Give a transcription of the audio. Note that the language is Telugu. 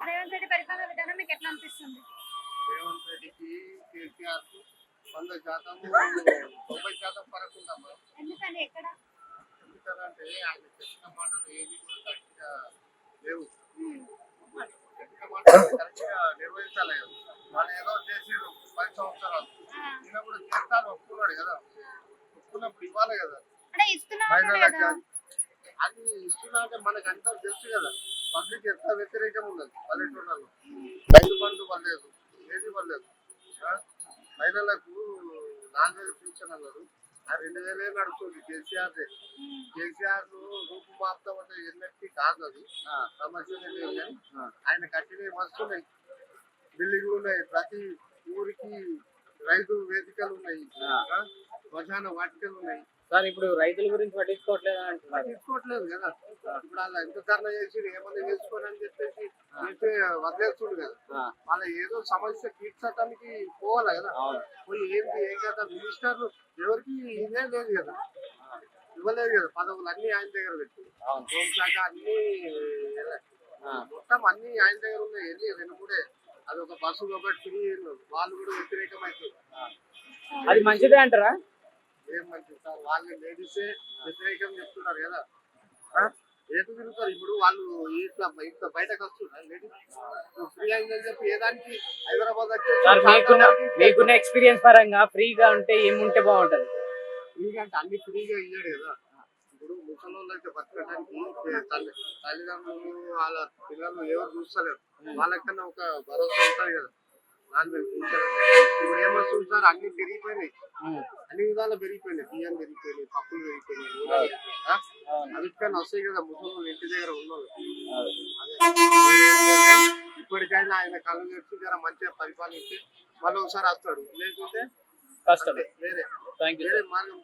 రేవంత్ రెడ్డి పరిపాలన విధానం మీకు ఎట్లా అనిపిస్తుంది? రేవంత్ రెడ్డికి కేసీఆర్ 100% 90% ఫరక్ ఉందమ్మా. ఎందుకని ఎక్కడ? ఎందుకంటే ఆయన చెప్పిన మాటలు ఏది కూడా కరెక్ట్గా లేవు. చెప్పిన మాటలు కరెక్ట్గా నిర్వహించాలి కదా. వాళ్ళు ఏదో చేసిరు 10 సంవత్సరాలు, ఈయన కూడా చేస్తాను ఒప్పుకున్నాడు కదా. ఒప్పుకున్నప్పుడు ఇవ్వాలి కదా అంటే ఇస్తున్నా మహిళలకు. అది ఇస్తున్నా అంటే మనకు అంతా తెలుసు కదా, పబ్లిక్ ఎంత వ్యతిరేకం ఉన్నది పల్లెటూళ్ళలో. రైతు బంధు పడలేదు, ఏది పడలేదు. మహిళలకు 4000 పింఛన్ అన్నారు, ఆ 2000 నడుస్తుంది కేసీఆర్. కేసీఆర్ రూపు మాపుతాం అంటే ఎన్నటికీ కాదు, అది సమస్యలు లేవు. కానీ ఆయన కట్టినవి వస్తున్నాయి, బిల్డింగ్లు ఉన్నాయి, ప్రతి ఊరికి రైతు వేదికలు ఉన్నాయి, శ్మశాన వాటికలు ఉన్నాయి. సార్ ఇప్పుడు రైతుల గురించి పట్టించుకోవట్లేదు అంటున్నారు. తీసుకోవట్లేదు కదా. ఇప్పుడు అలా ఎంత ధర్నా చేసి ఏమన్నా చేసుకోండి అని చెప్పేసి వదిలేస్తుడు కదా. వాళ్ళ ఏదో సమస్య తీర్చడానికి పోవాలి కదా. పోయి ఏంటి ఏం కదా, మినిస్టర్లు ఎవరికి ఇదే లేదు కదా, ఇవ్వలేదు కదా. పదవులు అన్ని ఆయన దగ్గర పెట్టి, హోంశాఖ అన్ని మొత్తం అన్ని ఆయన దగ్గర ఉన్నాయి. ఎన్ని 2-3 అది ఒక బస్సు ఒకటి ఫ్రీ, వాళ్ళు కూడా వ్యతిరేకం అవుతుంది. అది మంచిదే అంటారా? ఏం మంచిది సార్, వాళ్ళు లేడీసే వ్యతిరేకం చెప్తున్నారు కదా. ఏటు తిరుగుతారు ఇప్పుడు వాళ్ళు, ఇట్లా ఇట్లా బయటకు వస్తున్నారు లేడీస్ ఫ్రీ అయిందని చెప్పి ఏదానికి హైదరాబాద్ మీకున్న ఎక్స్పీరియన్స్ పరంగా ఫ్రీగా ఉంటే ఏముంటే బాగుంటది? ఫ్రీగా అంటే అన్ని ఫ్రీగా ఇయ్యాడు కదా. ఇప్పుడు ముసలి వాళ్ళు అయితే బతకడానికి తల్లిదండ్రులు వాళ్ళ పిల్లలు ఎవరు చూస్తలేరు, వాళ్ళకన్నా ఒక భరోసా ఉంటుంది కదా. ఇప్పుడు ఏమొస్తుంది సార్, అన్ని పెరిగిపోయినాయి, అన్ని విధాలు పెరిగిపోయినాయి. బియ్యం పెరిగిపోయినాయి, పప్పులు పెరిగిపోయినాయి, అవిటికన్నా వస్తాయి కదా ముసలి ఇంటి దగ్గర ఉన్నోళ్ళు. ఇప్పటికైనా ఆయన కళ్ళు తెచ్చి జర మంచిగా పరిపాలించి మళ్ళీ ఒకసారి వస్తాడు, లేకుంటే కష్టమే. వేరే థ్యాంక్ యూ. వేరే మార్గం